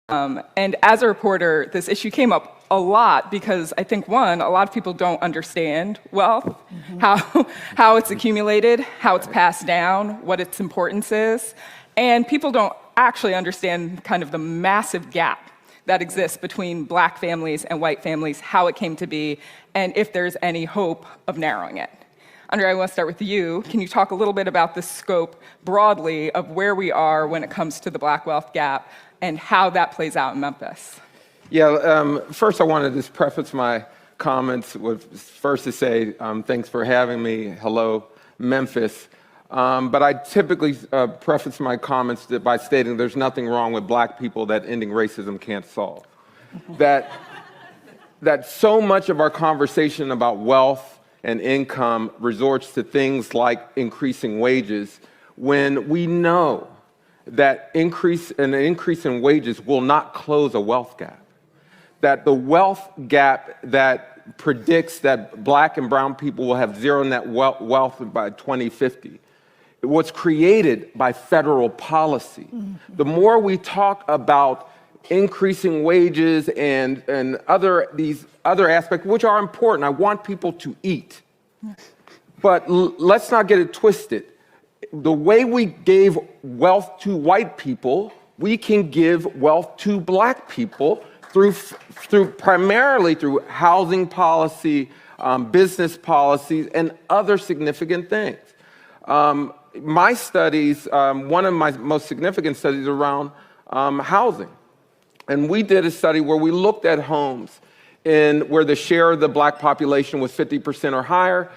And as a reporter, this issue came up a lot because I think, one, a lot of people don't understand wealth, how it's accumulated, how it's passed down, what its importance is. And people don't actually understand kind of the massive gap that exists between black families and white families, how it came to be, and if there's any hope of narrowing it. Andre, I want to start with you. Can you talk a little bit about the scope broadly of where we are when it comes to the black wealth gap and how that plays out in Memphis? Yeah, first I want to just preface my comments with first to say thanks for having me. Hello, Memphis. But I typically preface my comments by stating there's nothing wrong with black people that ending racism can't solve. that so much of our conversation about wealth and income resorts to things like increasing wages when we know that an increase in wages will not close a wealth gap. That the wealth gap that predicts that black and brown people will have zero net wealth by 2050 was created by federal policy. Mm-hmm. The more we talk about increasing wages and these other aspects, which are important, I want people to eat. But let's not get it twisted. The way we gave wealth to white people, we can give wealth to black people primarily through housing policy, business policies, and other significant things. My studies, one of my most significant studies around housing. And we did a study where we looked at homes where the share of the black population was 50% or higher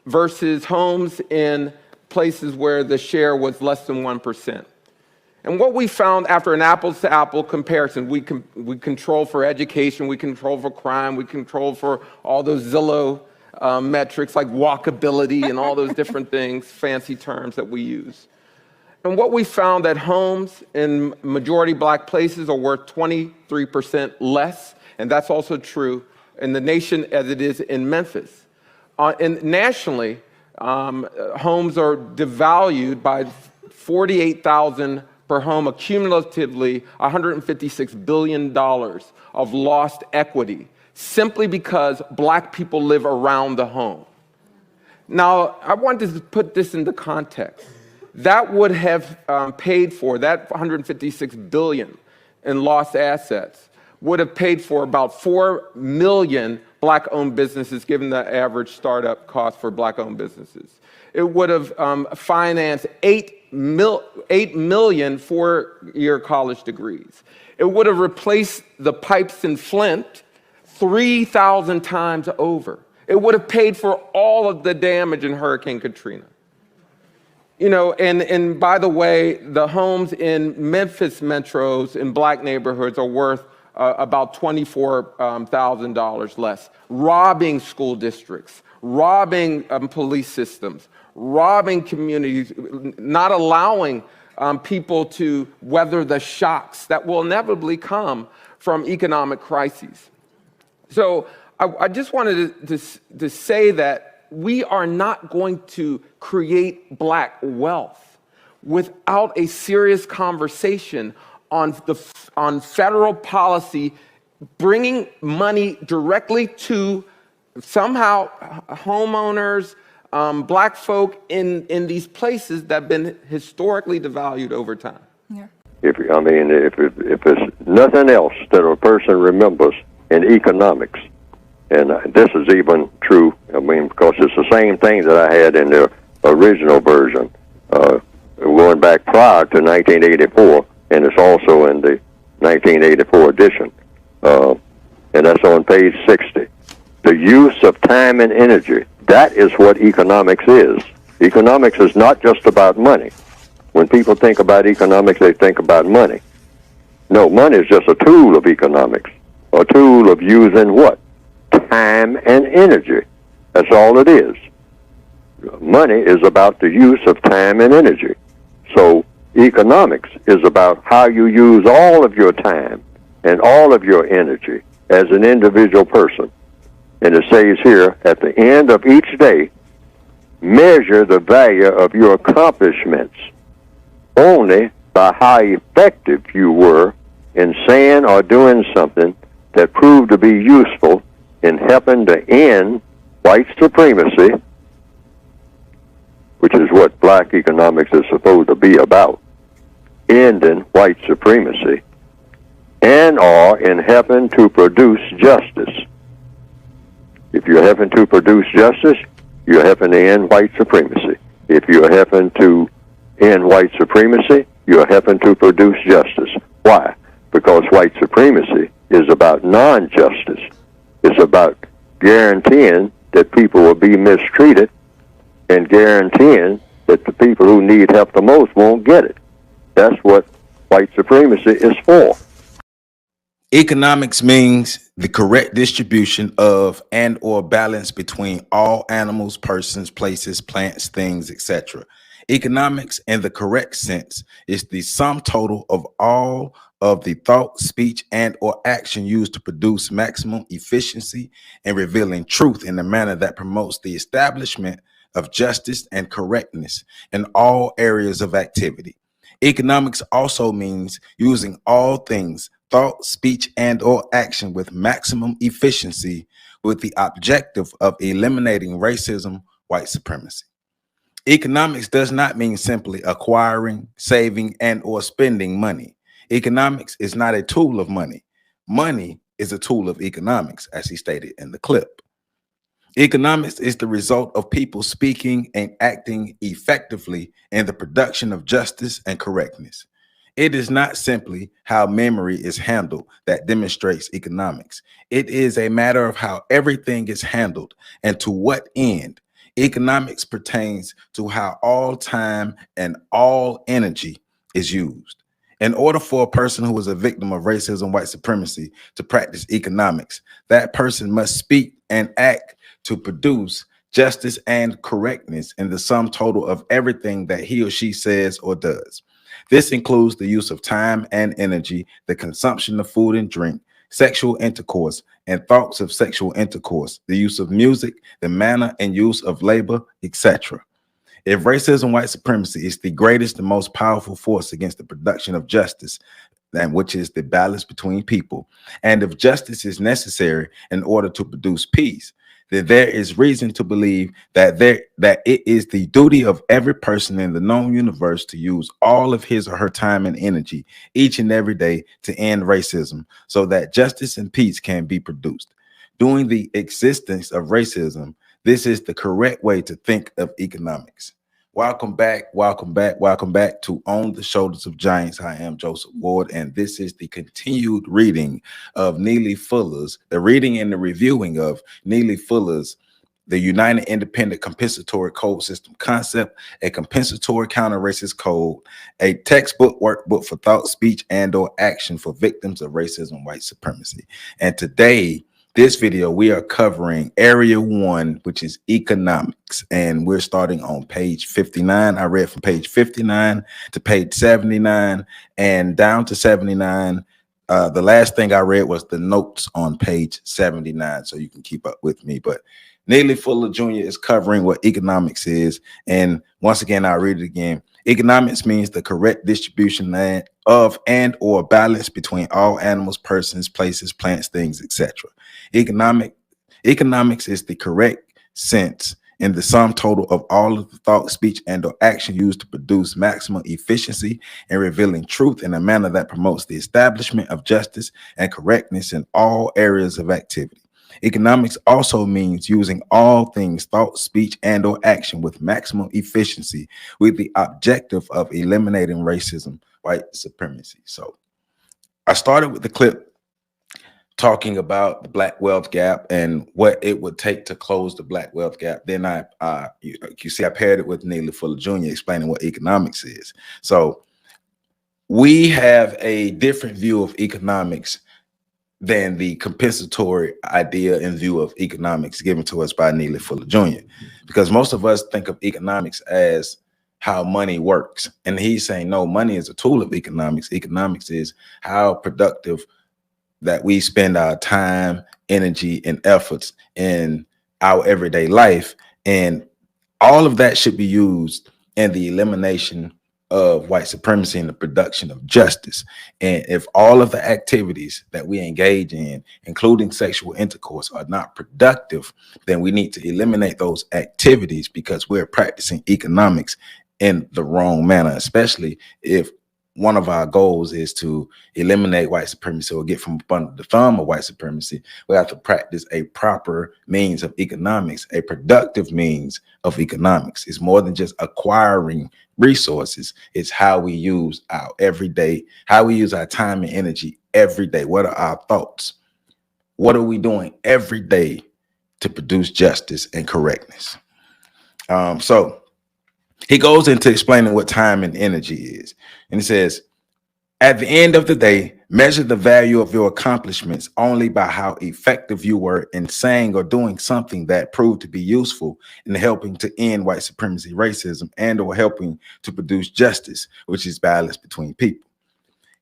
versus homes in places where the share was less than 1%. And what we found after an apples-to-apple comparison, we control for education, we control for crime, we control for all those Zillow metrics like walkability and all those different things, fancy terms that we use. And what we found that homes in majority black places are worth 23% less, and that's also true in the nation as it is in Memphis. And nationally, homes are devalued by $48,000 per home, accumulatively $156 billion of lost equity, simply because black people live around the home. Now, I want to put this into context. That would have paid for, that $156 billion in lost assets would have paid for about 4 million black-owned businesses, given the average startup cost for black-owned businesses. It would have financed 8 million four-year college degrees. It would have replaced the pipes in Flint 3,000 times over. It would have paid for all of the damage in Hurricane Katrina. You know, and by the way, the homes in Memphis metros in black neighborhoods are worth about $24,000 less, robbing school districts, robbing police systems, robbing communities, not allowing people to weather the shocks that will inevitably come from economic crises. So I just wanted to say that we are not going to create black wealth without a serious conversation on federal policy, bringing money directly to somehow homeowners, black folk in these places that have been historically devalued over time. Yeah. If it's nothing else that a person remembers in economics, and this is even true, because it's the same thing that I had in the original version, going back prior to 1984, and it's also in the 1984 edition, and that's on page 60. The use of time and energy, that is what economics is. Economics is not just about money. When people think about economics, they think about money. No, money is just a tool of economics, a tool of using what? Time and energy. That's all it is. Money is about the use of time and energy. So economics is about how you use all of your time and all of your energy as an individual person. And it says here, at the end of each day, measure the value of your accomplishments only by how effective you were in saying or doing something that proved to be useful in helping to end white supremacy, which is what black economics is supposed to be about, ending white supremacy, and or in helping to produce justice. If you're helping to produce justice, you're helping to end white supremacy. If you're helping to end white supremacy, you're helping to produce justice. Why? Because white supremacy is about non-justice. It's about guaranteeing that people will be mistreated and guaranteeing that the people who need help the most won't get it. That's what white supremacy is for. Economics means the correct distribution of and or balance between all animals, persons, places, plants, things, etc. Economics in the correct sense is the sum total of all of the thought, speech, and or action used to produce maximum efficiency and revealing truth in a manner that promotes the establishment of justice and correctness in all areas of activity. Economics also means using all things, thought, speech, and or action with maximum efficiency with the objective of eliminating racism, white supremacy. Economics does not mean simply acquiring, saving, and or spending money. Economics is not a tool of money. Money is a tool of economics, as he stated in the clip. Economics is the result of people speaking and acting effectively in the production of justice and correctness. It is not simply how memory is handled that demonstrates economics. It is a matter of how everything is handled and to what end. Economics pertains to how all time and all energy is used. In order for a person who is a victim of racism, white supremacy to practice economics, that person must speak and act to produce justice and correctness in the sum total of everything that he or she says or does. This includes the use of time and energy, the consumption of food and drink, sexual intercourse, and thoughts of sexual intercourse, the use of music, the manner and use of labor, etc. If racism, white supremacy is the greatest and most powerful force against the production of justice, and which is the balance between people, and if justice is necessary in order to produce peace, then there is reason to believe that it is the duty of every person in the known universe to use all of his or her time and energy each and every day to end racism so that justice and peace can be produced. During the existence of racism, this is the correct way to think of economics. Welcome back to On the Shoulders of Giants. I am Joseph Ward, and this is the continued reading of Neely Fuller's, the reading and the reviewing of Neely Fuller's The United Independent Compensatory Code System Concept, a compensatory counter-racist code, a textbook workbook for thought, speech, and or action for victims of racism, white supremacy. And today, this video, we are covering area 1, which is economics, and we're starting on page 59. I read from page 59 to page 79 and down to 79. The last thing I read was the notes on page 79, so you can keep up with me. But Neely Fuller Jr. is covering what economics is. And once again, I'll read it again. Economics means the correct distribution of and or balance between all animals, persons, places, plants, things, etc. Economics is the correct sense in the sum total of all of the thought, speech, and or action used to produce maximum efficiency and revealing truth in a manner that promotes the establishment of justice and correctness in all areas of activity. Economics also means using all things, thought, speech, and or action with maximum efficiency with the objective of eliminating racism, white supremacy. So I started with the clip talking about the Black wealth gap and what it would take to close the Black wealth gap. Then you see, I paired it with Neely Fuller Jr. explaining what economics is. So we have a different view of economics than the compensatory idea in view of economics given to us by Neely Fuller Jr. Because most of us think of economics as how money works. And he's saying, no, money is a tool of economics. Economics is how productive that we spend our time, energy, and efforts in our everyday life. And all of that should be used in the elimination of white supremacy and the production of justice. And if all of the activities that we engage in, including sexual intercourse, are not productive, then we need to eliminate those activities because we're practicing economics in the wrong manner, especially if one of our goals is to eliminate white supremacy or get from under the thumb of white supremacy. We have to practice a proper means of economics, a productive means of economics. It's more than just acquiring resources. It's how we use our everyday, how we use our time and energy every day. What are our thoughts? What are we doing every day to produce justice and correctness? So he goes into explaining what time and energy is. And he says, at the end of the day, measure the value of your accomplishments only by how effective you were in saying or doing something that proved to be useful in helping to end white supremacy, racism, and or helping to produce justice, which is balance between people.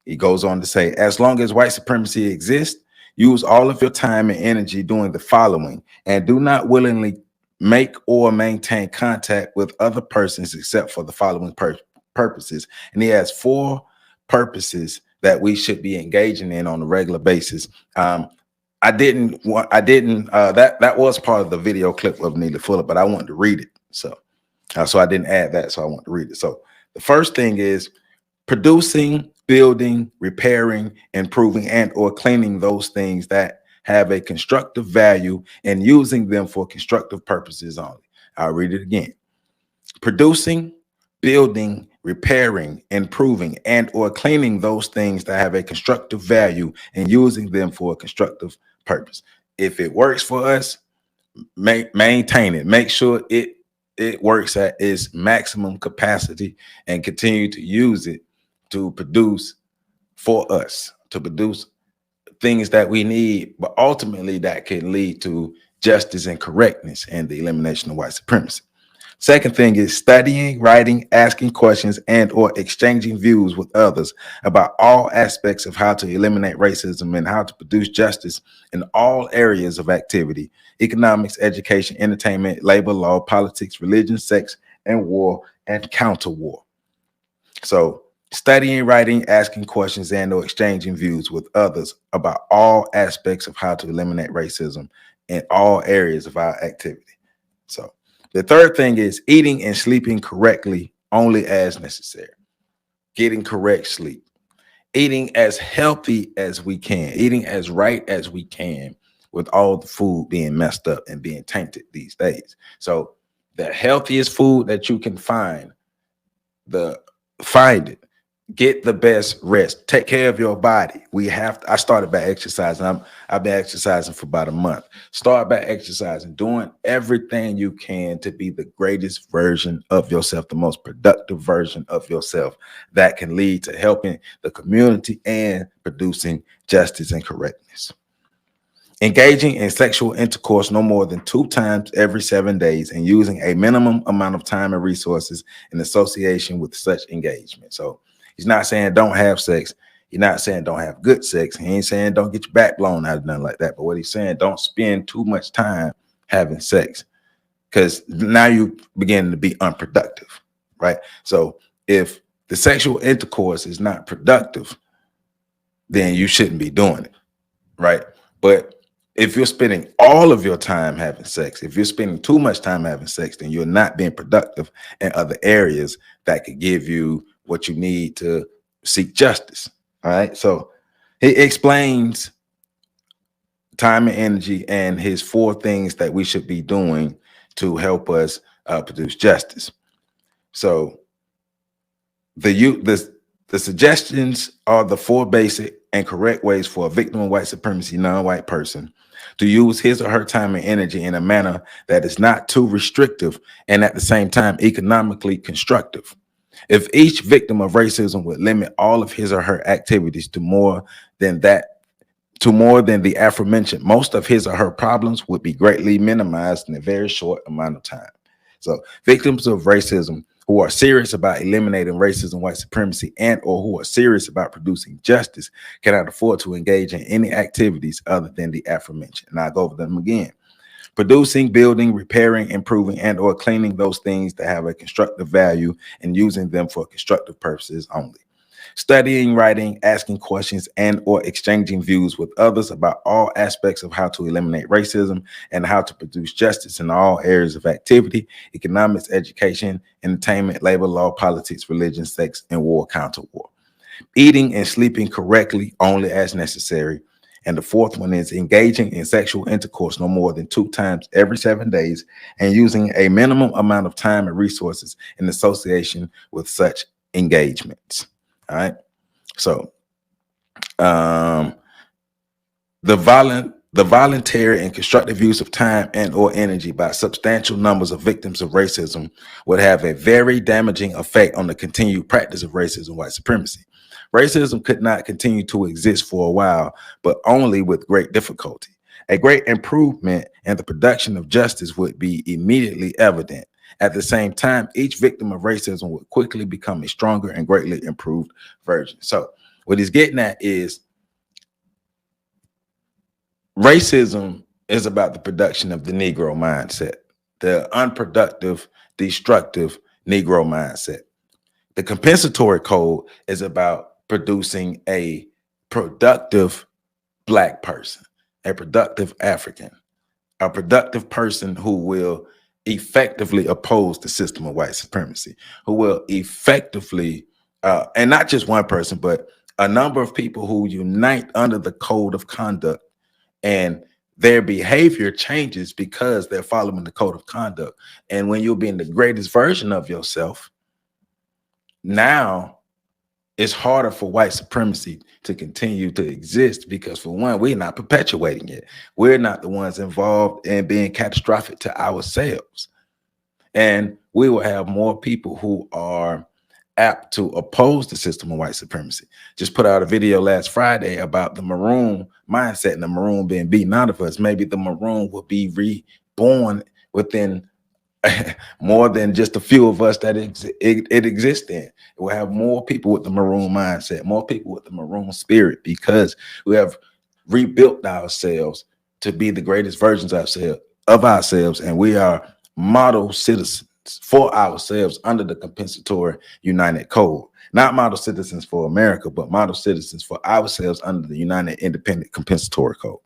He goes on to say, as long as white supremacy exists, use all of your time and energy doing the following, and do not willingly make or maintain contact with other persons except for the following purposes. And he has 4 purposes that we should be engaging in on a regular basis. That was part of the video clip of Neely Fuller, but I wanted to read it. So I didn't add that. So I want to read it. So the first thing is producing, building, repairing, improving, and or cleaning those things that have a constructive value and using them for constructive purposes only. I'll read it again. Producing, building, repairing, improving, and or cleaning those things that have a constructive value and using them for a constructive purpose. If it works for us, maintain it. Make sure it works at its maximum capacity and continue to use it to produce for us, to produce things that we need, but ultimately that can lead to justice and correctness and the elimination of white supremacy. Second thing is studying, writing, asking questions, and or exchanging views with others about all aspects of how to eliminate racism and how to produce justice in all areas of activity: economics, education, entertainment, labor law, politics, religion, sex, and war, and counter war. So studying, writing, asking questions, and or exchanging views with others about all aspects of how to eliminate racism in all areas of our activity. So the third thing is eating and sleeping correctly only as necessary. Getting correct sleep. Eating as healthy as we can. Eating as right as we can with all the food being messed up and being tainted these days. So the healthiest food that you can find it. Get the best rest. Take care of your body. I started by exercising. I've been exercising for about a month. Start by exercising, doing everything you can to be the greatest version of yourself, the most productive version of yourself that can lead to helping the community and producing justice and correctness. Engaging in sexual intercourse no more than 2 times every 7 days and using a minimum amount of time and resources in association with such engagement. So he's not saying don't have sex. He's not saying don't have good sex. He ain't saying don't get your back blown out or nothing like that. But what he's saying, don't spend too much time having sex, because now you begin to be unproductive, right? So if the sexual intercourse is not productive, then you shouldn't be doing it, right? But if you're spending all of your time having sex, if you're spending too much time having sex, then you're not being productive in other areas that could give you what you need to seek justice. All right. So he explains time and energy and his 4 things that we should be doing to help us produce justice. So the suggestions are the 4 basic and correct ways for a victim of white supremacy, non-white person, to use his or her time and energy in a manner that is not too restrictive and at the same time economically constructive. If each victim of racism would limit all of his or her activities to more than the aforementioned, most of his or her problems would be greatly minimized in a very short amount of time. So victims of racism who are serious about eliminating racism, white supremacy, and or who are serious about producing justice cannot afford to engage in any activities other than the aforementioned. And I'll go over them again. producing, building, repairing, improving, and or cleaning those things that have a constructive value and using them for constructive purposes only. Studying, writing, asking questions, and or exchanging views with others about all aspects of how to eliminate racism and how to produce justice in all areas of activity: economics, education, entertainment, labor, law, politics, religion, sex, and war, counter war. Eating and sleeping correctly only as necessary. And the fourth one is engaging in sexual intercourse no more than 2 times every 7 days and using a minimum amount of time and resources in association with such engagements. All right. So the voluntary and constructive use of time and or energy by substantial numbers of victims of racism would have a very damaging effect on the continued practice of racism and white supremacy. Racism could not continue to exist for a while, but only with great difficulty. A great improvement in the production of justice would be immediately evident. At the same time, each victim of racism would quickly become a stronger and greatly improved version. So what he's getting at is racism is about the production of the Negro mindset, the unproductive, destructive Negro mindset. The compensatory code is about producing a productive Black person, a productive African, a productive person who will effectively oppose the system of white supremacy, who will effectively, and not just one person, but a number of people who unite under the code of conduct, and their behavior changes because they're following the code of conduct. And when you're being the greatest version of yourself, now it's harder for white supremacy to continue to exist because, for one, we're not perpetuating it. We're not the ones involved in being catastrophic to ourselves. And we will have more people who are apt to oppose the system of white supremacy. Just put out a video last Friday about the maroon mindset and the maroon being beaten out of us. Maybe the maroon will be reborn within more than just a few of us that it exists in. We'll have more people with the maroon mindset, more people with the maroon spirit, because we have rebuilt ourselves to be the greatest versions of ourselves, and we are model citizens for ourselves under the compensatory United Code. Not model citizens for America, but model citizens for ourselves under the United Independent Compensatory Code.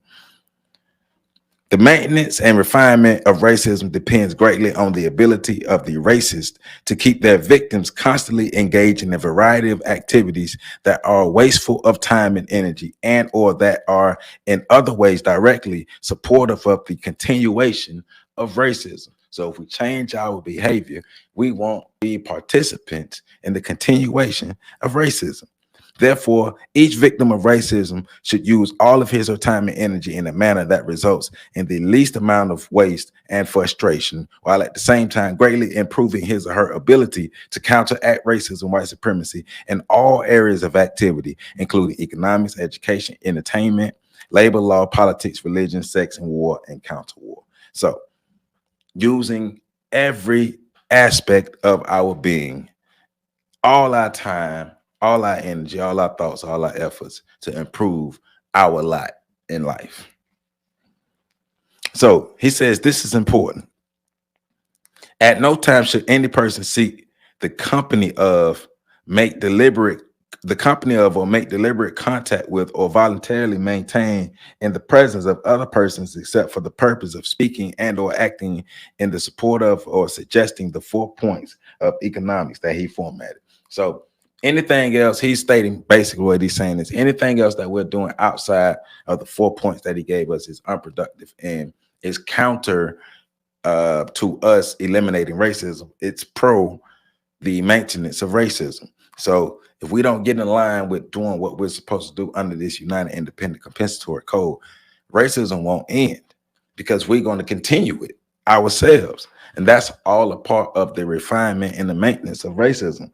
The maintenance and refinement of racism depends greatly on the ability of the racist to keep their victims constantly engaged in a variety of activities that are wasteful of time and energy, and or that are in other ways directly supportive of the continuation of racism. So if we change our behavior, we won't be participants in the continuation of racism. Therefore, each victim of racism should use all of his or time and energy in a manner that results in the least amount of waste and frustration, while at the same time greatly improving his or her ability to counteract racism and white supremacy in all areas of activity, including economics, education, entertainment, labor, law, politics, religion, sex, and war, and counter war. So, using every aspect of our being, all our time, all our energy, all our thoughts, all our efforts to improve our lot in life. So he says this is important. At no time should any person seek the company of, make deliberate contact with, or voluntarily maintain in the presence of other persons except for the purpose of speaking and or acting in the support of or suggesting the 4 points of economics that he formatted. So anything else, he's stating basically what he's saying is anything else that we're doing outside of the 4 points that he gave us is unproductive and is counter to us eliminating racism. It's pro the maintenance of racism. So if we don't get in line with doing what we're supposed to do under this United Independent Compensatory Code, racism won't end because we're going to continue it ourselves. And that's all a part of the refinement and the maintenance of racism.